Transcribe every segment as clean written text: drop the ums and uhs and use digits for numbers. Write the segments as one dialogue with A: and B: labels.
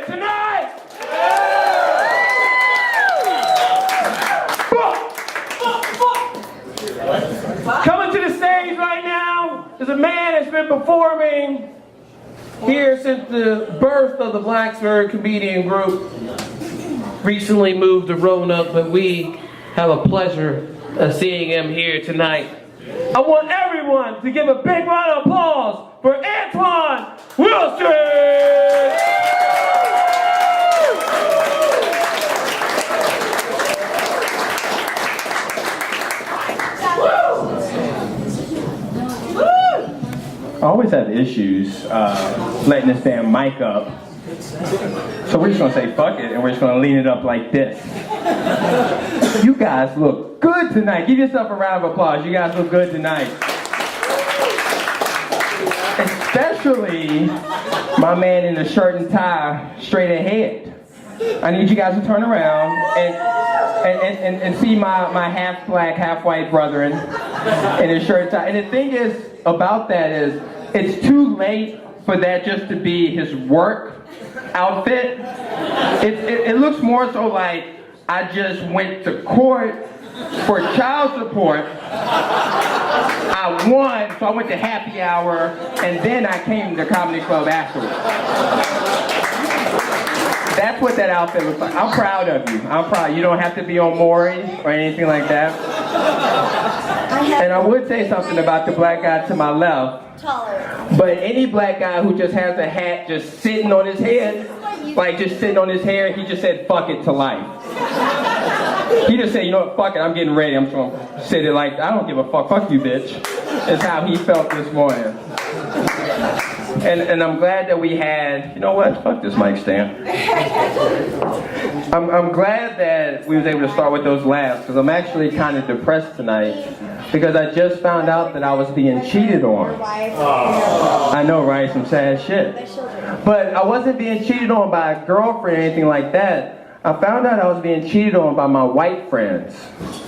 A: here tonight? Coming to the stage right now is a man that's been performing here since the birth of the Blacksburg Comedian Group. Recently moved to Roanoke, but we have a pleasure of seeing him here tonight. I want everyone to give a big round of applause for Antoine Wilson!
B: I always have issues letting this damn mic up. So we're just gonna say fuck it and we're just gonna lean it up like this. You guys look good tonight. Give yourself a round of applause. You guys look good tonight. Especially my man in the shirt and tie straight ahead. I need you guys to turn around and see my half black, half white brethren in his shirt and tie. And the thing is about that is it's too late for that just to be his work outfit. It looks more so like I just went to court for child support. I won, so I went to happy hour, and then I came to comedy club afterwards. That's what that outfit looks like. I'm proud of you. I'm proud. You don't have to be on Maury or anything like that. And I would say something about the black guy to my left. But any black guy who just has a hat just sitting on his head, like just sitting on his hair, he just said fuck it to life. He just said, you know what, fuck it, I'm getting ready. I'm just gonna sit it like, I don't give a fuck, fuck you bitch. Is how he felt this morning. And I'm glad that we had, you know what, fuck this mic stand. I'm glad that we was able to start with those laughs, because I'm actually kind of depressed tonight, because I just found out that I was being cheated on. I know, right, some sad shit. But I wasn't being cheated on by a girlfriend or anything like that. I found out I was being cheated on by my white friends.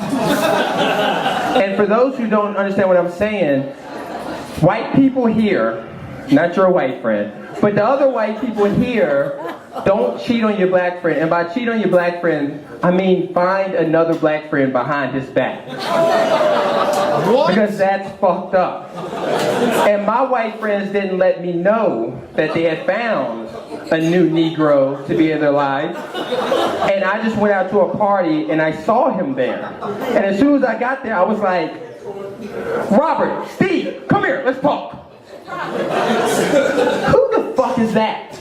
B: And for those who don't understand what I'm saying, white people here, not your white friend, but the other white people here don't cheat on your black friend. And by cheat on your black friend, I mean find another black friend behind his back. What? Because that's fucked up. And my white friends didn't let me know that they had found a new Negro to be in their lives. And I just went out to a party and I saw him there. And as soon as I got there, I was like, Robert, Steve, come here, let's talk. Who the fuck is that?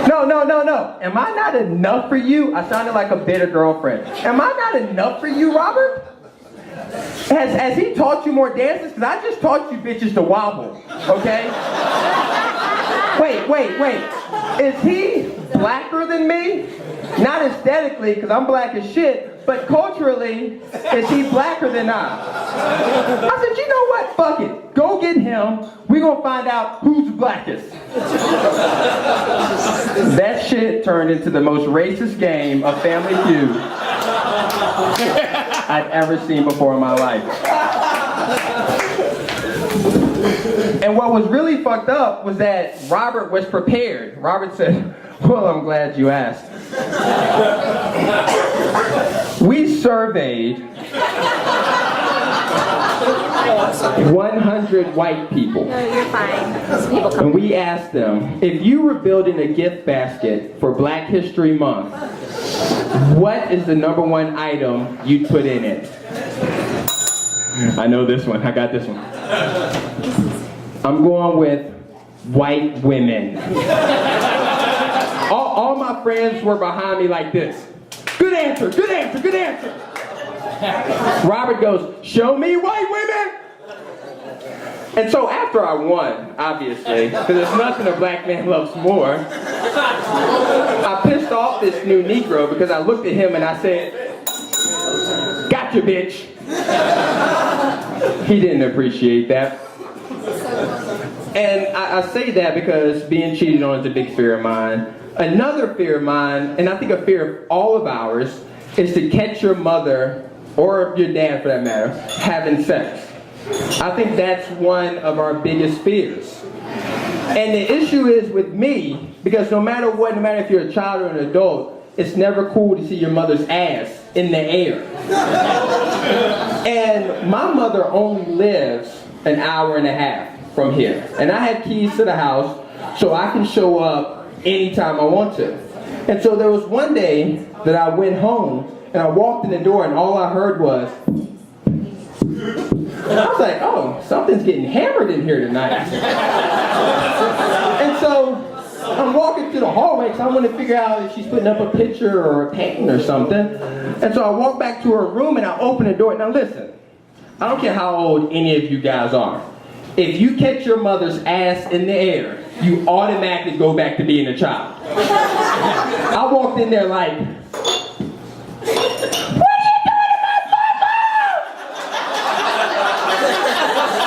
B: No. Am I not enough for you? I sounded like a bitter girlfriend. Am I not enough for you, Robert? Has he taught you more dances? Because I just taught you bitches to wobble, okay? Wait. Is he blacker than me? Not aesthetically, because I'm black as shit, but culturally, is he blacker than I said, you know what? Fuck it. Go get him. We're going to find out who's blackest. That shit turned into the most racist game of Family Feud I've ever seen before in my life. And what was really fucked up was that Robert was prepared. Robert said, well, I'm glad you asked. We surveyed 100 white people.
C: No, you're fine. People come.
B: And we asked them, if you were building a gift basket for Black History Month, what is the #1 item you'd put in it? I know this one. I got this one. I'm going with white women. All my friends were behind me like this. Good answer, good answer, good answer. Robert goes, show me white women. And so after I won, obviously, because there's nothing a black man loves more, I pissed off this new Negro because I looked at him and I said, gotcha, bitch. He didn't appreciate that. And I say that because being cheated on is a big fear of mine. Another fear of mine, and I think a fear of all of ours, is to catch your mother, or your dad for that matter, having sex. I think that's one of our biggest fears. And the issue is with me, because no matter what, no matter if you're a child or an adult, it's never cool to see your mother's ass in the air. And my mother only lives an hour and a half from here. And I have keys to the house, so I can show up anytime I want to. And so there was one day that I went home, and I walked in the door, and all I heard was, I was like, oh, something's getting hammered in here tonight. And so I'm walking through the hallway because I want to figure out if she's putting up a picture or a painting or something. And so I walk back to her room and I open the door. Now listen, I don't care how old any of you guys are. If you catch your mother's ass in the air, you automatically go back to being a child. I walked in there like,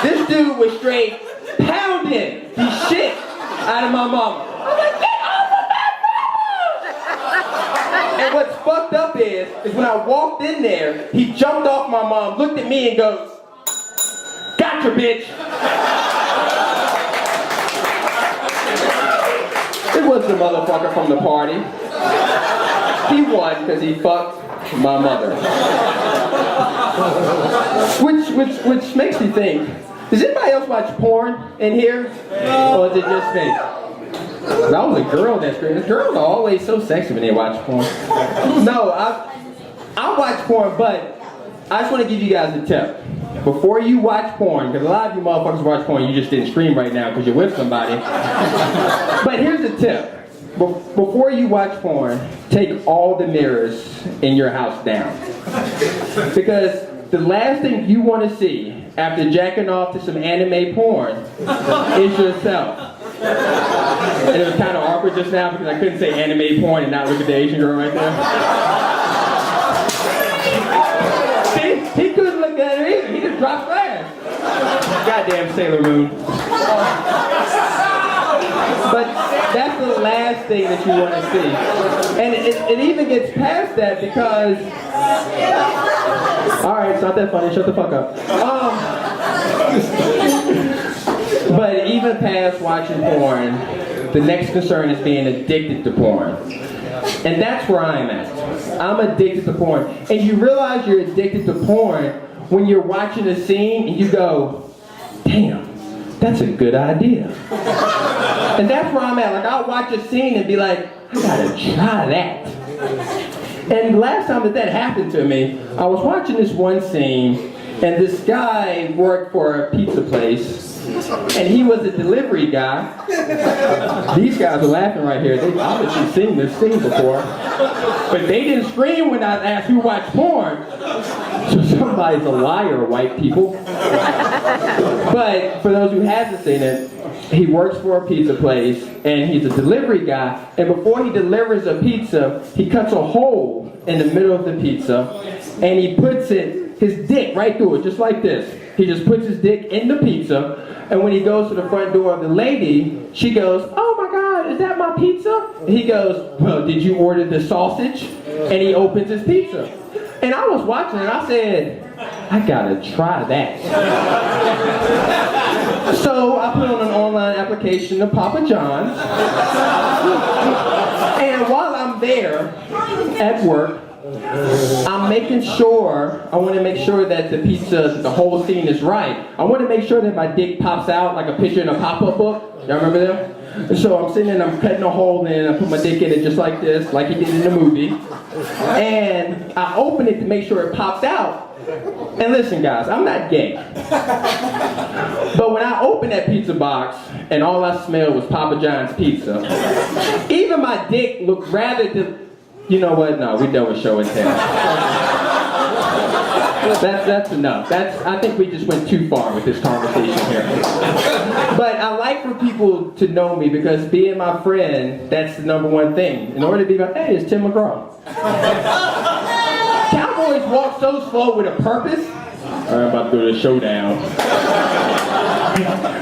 B: this dude was straight pounding the shit out of my mama. I'm like, get off of my mama! And what's fucked up is when I walked in there, he jumped off my mom, looked at me and goes, gotcha, bitch! It was the motherfucker from the party. He won because he fucked my mother. Which makes me think, does anybody else watch porn in here? Or is it just me? I was a girl that's great. Girls are always so sexy when they watch porn. No, I watch porn, but I just want to give you guys a tip. Before you watch porn, because a lot of you motherfuckers watch porn, you just didn't scream right now because you're with somebody. But here's a tip. Before you watch porn, take all the mirrors in your house down. Because the last thing you want to see after jacking off to some anime porn is yourself. And it was kind of awkward just now because I couldn't say anime porn and not look at the Asian girl right there. See, he couldn't look at her either. He just dropped glass. Goddamn Sailor Moon. But that's the last thing that you want to see. And it even gets past that because... Alright, it's not that funny, shut the fuck up. But even past watching porn, the next concern is being addicted to porn. And that's where I'm at. I'm addicted to porn. And you realize you're addicted to porn when you're watching a scene and you go, damn, that's a good idea. And that's where I'm at. Like, I'll watch a scene and be like, I gotta try that. And the last time that happened to me, I was watching this one scene, and this guy worked for a pizza place, and he was a delivery guy. These guys are laughing right here. They've obviously seen this scene before. But they didn't scream when I asked who watched porn. So somebody's a liar, white people. But for those who haven't seen it, he works for a pizza place, and he's a delivery guy, and before he delivers a pizza, he cuts a hole in the middle of the pizza, and he puts his dick right through it, just like this. He just puts his dick in the pizza, and when he goes to the front door of the lady, she goes, oh my God, is that my pizza? And he goes, well, did you order the sausage? And he opens his pizza. And I was watching and I said, I gotta try that. So I put on an online application to Papa John's. And while I'm there at work, I'm making sure, I want to make sure that the pizza, the whole scene is right. I want to make sure that my dick pops out like a picture in a pop-up book. Y'all remember that? And so I'm sitting and I'm cutting a hole in and I put my dick in it just like this, like he did in the movie. And I open it to make sure it pops out. And listen guys, I'm not gay. But when I opened that pizza box and all I smelled was Papa John's pizza, even my dick looked rather you know what? No, we're done with show and tell. That's enough. I think we just went too far with this conversation here. But I like for people to know me because being my friend, that's the number one thing. In order to be like, hey, it's Tim McGraw. Cowboys walk so slow with a purpose. All right, I'm about to do the showdown.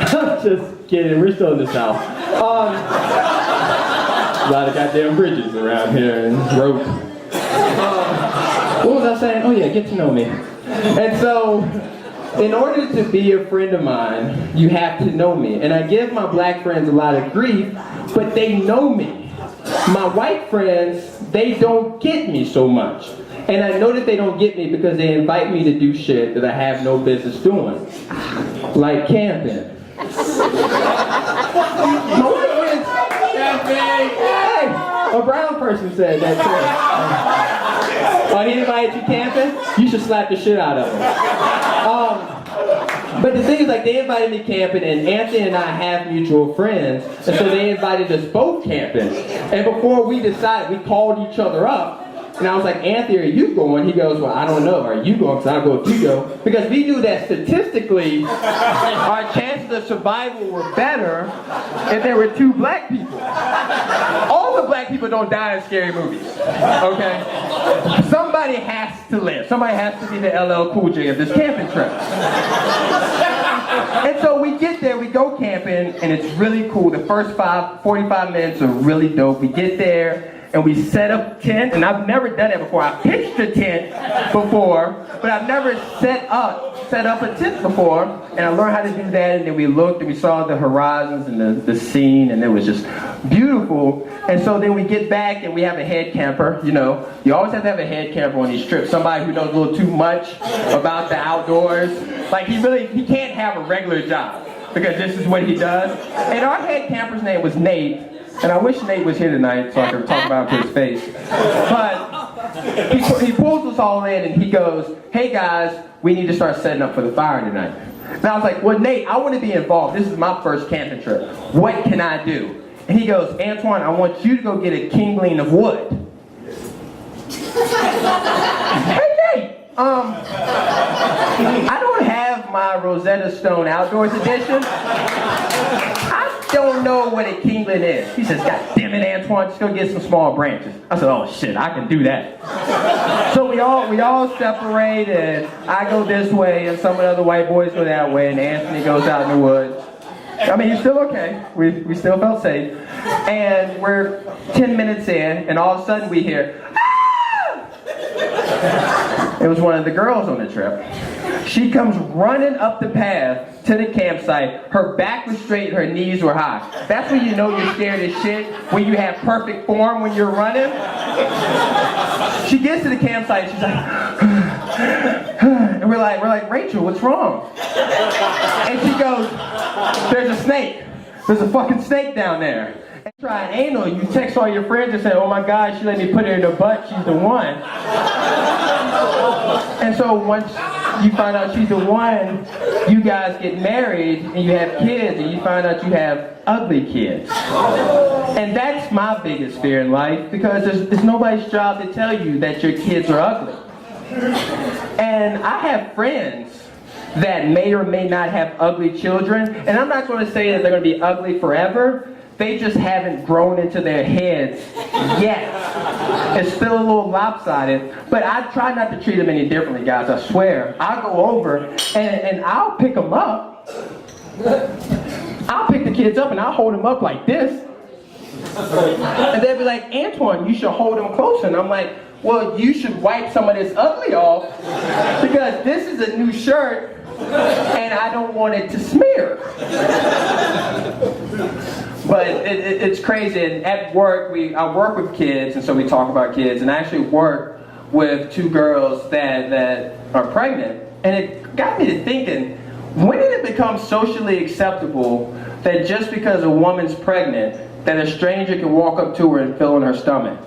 B: I'm just kidding. We're still in the South. A lot of goddamn bridges around here and rope. What was I saying? Oh yeah, get to know me. And so, in order to be a friend of mine, you have to know me. And I give my black friends a lot of grief, but they know me. My white friends, they don't get me so much. And I know that they don't get me because they invite me to do shit that I have no business doing. Like camping. My white friends, hey, a brown person said that too. Oh, he invited you camping? You should slap the shit out of him. But the thing is, like, they invited me camping, and Anthony and I have mutual friends, and so they invited us both camping. And before we decided, we called each other up, and I was like, Anthony, are you going? He goes, well, I don't know. Are you going? Because I'll go if you go. Because we knew that statistically, our chances of survival were better if there were two black people. All the black people don't die in scary movies, okay? Somebody has to live. Somebody has to be the LL Cool J of this camping trip. And so we get there, we go camping, and it's really cool. The first 45 minutes are really dope. We get there, and we set up tent, and I've never done that before. I pitched a tent before, but I've never set up a tent before, and I learned how to do that, and then we looked, and we saw the horizons and the scene, and it was just beautiful. And so then we get back, and we have a head camper, you know. You always have to have a head camper on these trips, somebody who knows a little too much about the outdoors. Like, he can't have a regular job, because this is what he does. And our head camper's name was Nate, and I wish Nate was here tonight so I could talk about him to his face. But he pulls us all in and he goes, hey guys, we need to start setting up for the fire tonight. And I was like, well, Nate, I want to be involved. This is my first camping trip. What can I do? And he goes, Antoine, I want you to go get a kindling of wood. Hey Nate, I don't have my Rosetta Stone Outdoors edition. I don't know what a kindling is. He says, God damn it, Antoine, just go get some small branches. I said, oh shit, I can do that. So we all separate, and I go this way, and some of the other white boys go that way, and Anthony goes out in the woods. I mean, he's still okay. We still felt safe. And we're 10 minutes in, and all of a sudden we hear, ah! It was one of the girls on the trip. She comes running up the path to the campsite. Her back was straight, her knees were high. That's when you know you're scared as shit, when you have perfect form when you're running. She gets to the campsite, she's like, and we're like, Rachel, what's wrong? And she goes, there's a snake. There's a fucking snake down there. And try anal, you text all your friends and say, oh my God, she let me put her in the butt, she's the one. And so once you find out she's the one, you guys get married and you have kids, and you find out you have ugly kids. And that's my biggest fear in life, because it's nobody's job to tell you that your kids are ugly. And I have friends that may or may not have ugly children, and I'm not going to say that they're going to be ugly forever. They just haven't grown into their heads yet. It's still a little lopsided, but I try not to treat them any differently, guys, I swear. I'll go over and I'll pick them up. I'll pick the kids up and I'll hold them up like this. And they'll be like, Antoine, you should hold them closer. And I'm like, well, you should wipe some of this ugly off, because this is a new shirt and I don't want it to smear. But it's crazy. And at work, I work with kids, and so we talk about kids. And I actually work with two girls that are pregnant. And it got me to thinking, when did it become socially acceptable that just because a woman's pregnant, that a stranger can walk up to her and feel in her stomach?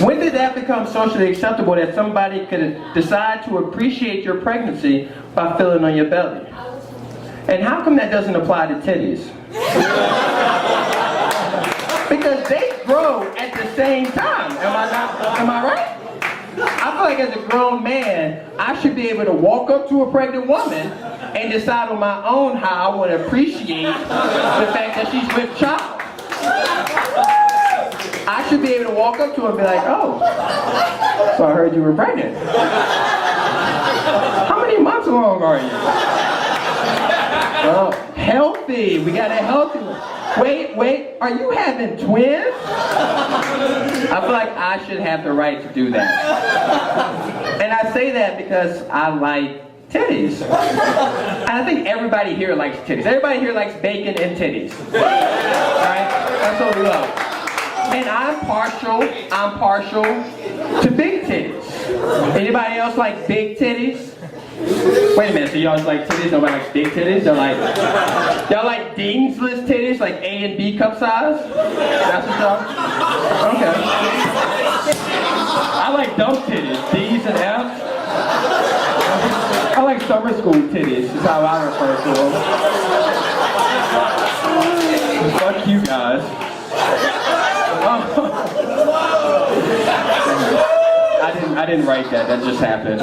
B: When did that become socially acceptable, that somebody could decide to appreciate your pregnancy by feeling on your belly? And how come that doesn't apply to titties? Because they grow at the same time. Am I right? I feel like as a grown man, I should be able to walk up to a pregnant woman and decide on my own how I want to appreciate the fact that she's with child. I should be able to walk up to her and be like, oh, so I heard you were pregnant. How many months along are you? Oh, healthy. We got a healthy one. Wait, are you having twins? I feel like I should have the right to do that. And I say that because I like titties. And I think everybody here likes titties. Everybody here likes bacon and titties. Right? That's what we love. And I'm partial to big titties. Anybody else like big titties? Wait a minute, so y'all like titties, nobody likes big titties? Y'all like Deansless titties, like A and B cup size? That's what y'all? Okay. I like dumb titties, D's and F's. I like summer school titties, is how I refer to them. Fuck you guys. I didn't write that just happened.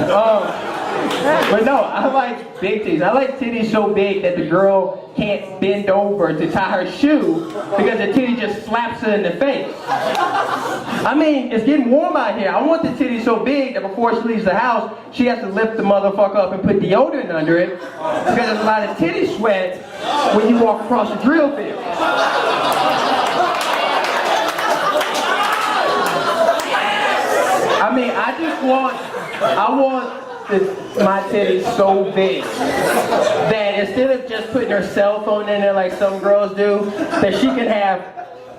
B: But no, I like big titties. I like titties so big that the girl can't bend over to tie her shoe because the titty just slaps her in the face. I mean, it's getting warm out here. I want the titty so big that before she leaves the house, she has to lift the motherfucker up and put deodorant under it because there's a lot of titty sweat when you walk across the drill field. I mean, I want my titties so big that instead of just putting her cell phone in there like some girls do, that she can have,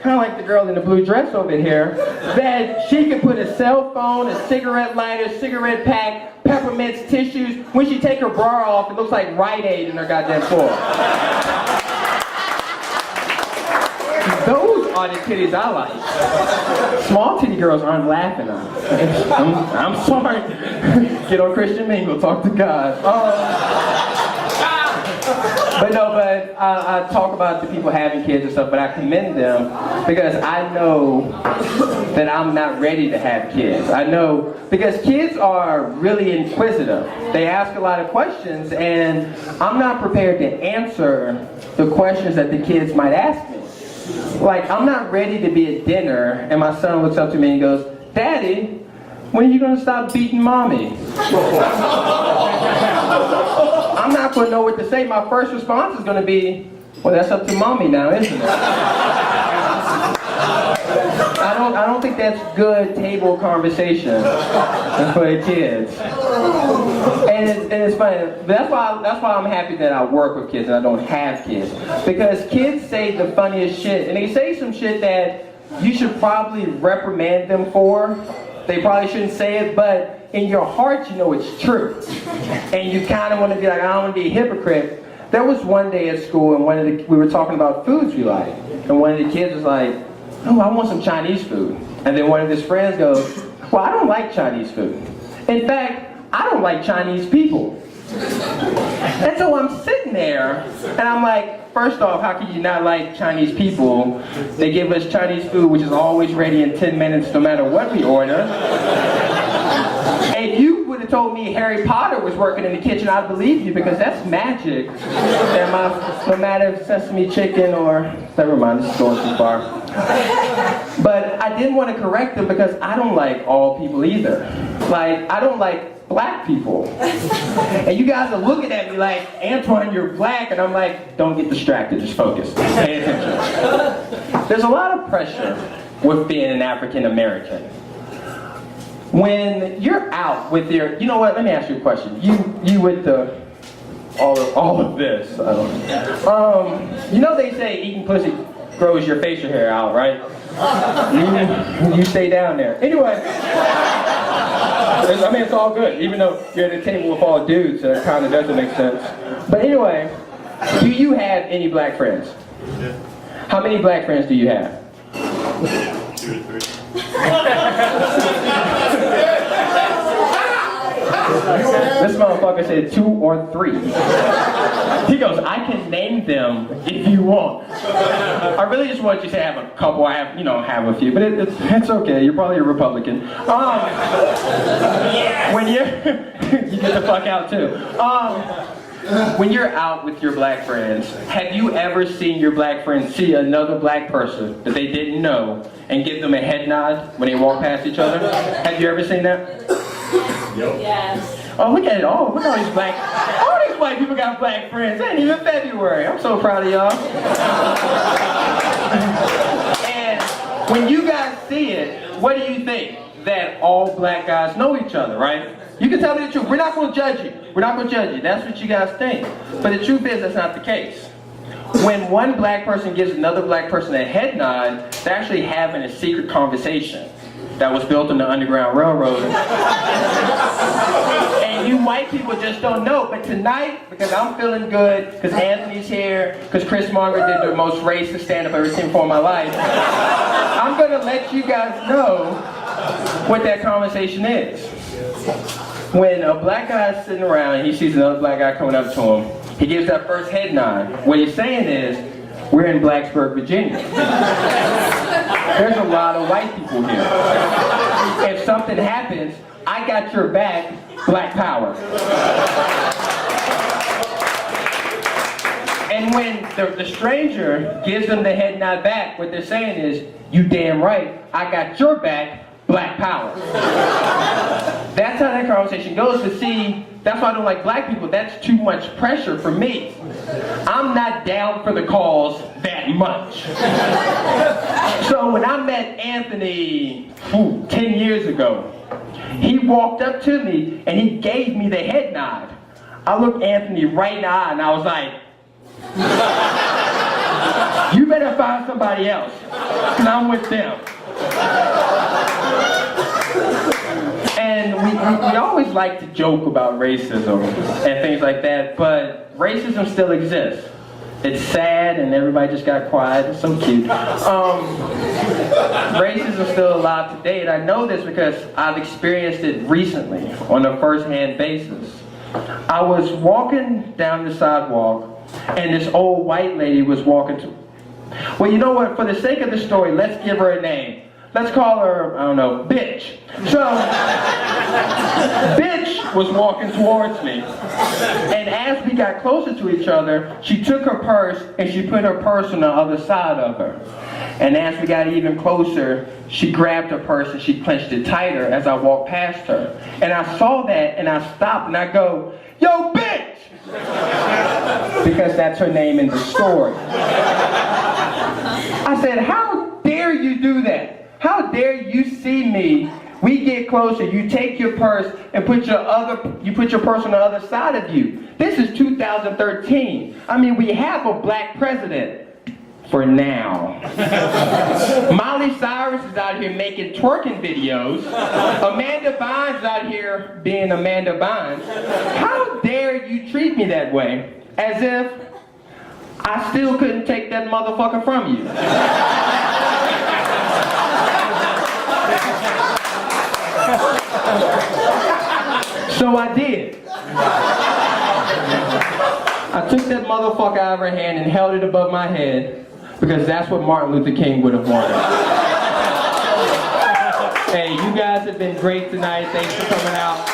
B: kind of like the girl in the blue dress over here, that she can put a cell phone, a cigarette lighter, cigarette pack, peppermints, tissues. When she take her bra off, it looks like Rite Aid in her goddamn floor. Those are the titties I like. Small titty girls aren't laughing at me. I'm sorry. Get on Christian Mingle, talk to God. But I talk about the people having kids and stuff, but I commend them because I know that I'm not ready to have kids. I know, because kids are really inquisitive. They ask a lot of questions, and I'm not prepared to answer the questions that the kids might ask me. Like, I'm not ready to be at dinner, and my son looks up to me and goes, "Daddy, when are you gonna stop beating mommy?" I'm not gonna know what to say. My first response is gonna be, "Well, that's up to mommy now, isn't it?" I don't think that's good table conversation for the kids. And it's funny. That's why I'm happy that I work with kids and I don't have kids. Because kids say the funniest shit, and they say some shit that you should probably reprimand them for. They probably shouldn't say it, but in your heart you know it's true. And you kind of want to be like, I don't want to be a hypocrite. There was one day at school, and we were talking about foods we like, and one of the kids was like, "Oh, I want some Chinese food." And then one of his friends goes, "Well, I don't like Chinese food. In fact, I don't like Chinese people." And so I'm sitting there, and I'm like, first off, how can you not like Chinese people? They give us Chinese food, which is always ready in 10 minutes, no matter what we order. If you would have told me Harry Potter was working in the kitchen, I'd believe you, because that's magic. And no matter sesame chicken or, never mind, this is going too far. But I didn't want to correct them because I don't like all people either. Like, I don't like black people. And you guys are looking at me like, "Antoine, you're black," and I'm like, don't get distracted, just focus. Pay attention. There's a lot of pressure with being an African American. When you're out with your, you know what, let me ask you a question. You with the, all of this, you know they say eating pussy grows your facial hair out, right? You stay down there. Anyway, I mean, it's all good, even though you're at a table with all dudes, so it kind of doesn't make sense. But anyway, do you have any black friends? How many black friends do you have?
D: 2 or 3.
B: This motherfucker said 2 or 3. He goes, "I can name them if you want." I really just want you to have a couple. I have, have a few, but it's okay. You're probably a Republican. When you get the fuck out too. When you're out with your black friends, have you ever seen your black friends see another black person that they didn't know and give them a head nod when they walk past each other? Have you ever seen that?
D: Yep.
C: Yes.
B: Oh, look at it all. Look at all these white people got black friends. It ain't even February. I'm so proud of y'all. And when you guys see it, what do you think? That all black guys know each other, right? You can tell me the truth. We're not going to judge you. We're not going to judge you. That's what you guys think. But the truth is, that's not the case. When one black person gives another black person a head nod, they're actually having a secret conversation that was built on the Underground Railroad. And you white people just don't know. But tonight, because I'm feeling good, because Anthony's here, because Chris Monger did the most racist stand-up I've ever seen before in my life, I'm going to let you guys know what that conversation is. When a black guy's sitting around and he sees another black guy coming up to him, he gives that first head nod. What he's saying is, we're in Blacksburg, Virginia. There's a lot of white people here. If something happens, I got your back, black power. And when the stranger gives them the head nod back, what they're saying is, you damn right, I got your back, black power. That's how that conversation goes. To see, that's why I don't like black people. That's too much pressure for me. I'm not down for the cause that much. So when I met Anthony 10 years ago, he walked up to me and he gave me the head nod. I looked Anthony right in the eye and I was like, you better find somebody else, because I'm with them. And we always like to joke about racism and things like that, but racism still exists. It's sad and everybody just got quiet. It's so cute. Racism is still alive today, and I know this because I've experienced it recently on a first-hand basis. I was walking down the sidewalk and this old white lady was walking to... Well, you know what? For the sake of the story, let's give her a name. Let's call her, I don't know, Bitch. So, Bitch was walking towards me. And as we got closer to each other, she took her purse and she put her purse on the other side of her. And as we got even closer, she grabbed her purse and she clenched it tighter as I walked past her. And I saw that and I stopped and I go, yo, Bitch! Because that's her name in the story. I said, how dare you do that? How dare you see me? We get closer, you take your purse and put your purse on the other side of you. This is 2013. I mean, we have a black president. For now. Miley Cyrus is out here making twerking videos. Amanda Bynes is out here being Amanda Bynes. How dare you treat me that way? As if I still couldn't take that motherfucker from you. So I did. I took that motherfucker out of her hand and held it above my head because that's what Martin Luther King would have wanted. Hey, you guys have been great tonight. Thanks for coming out.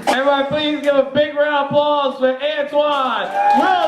A: Everybody, please give a big round of applause for Antoine Wilson.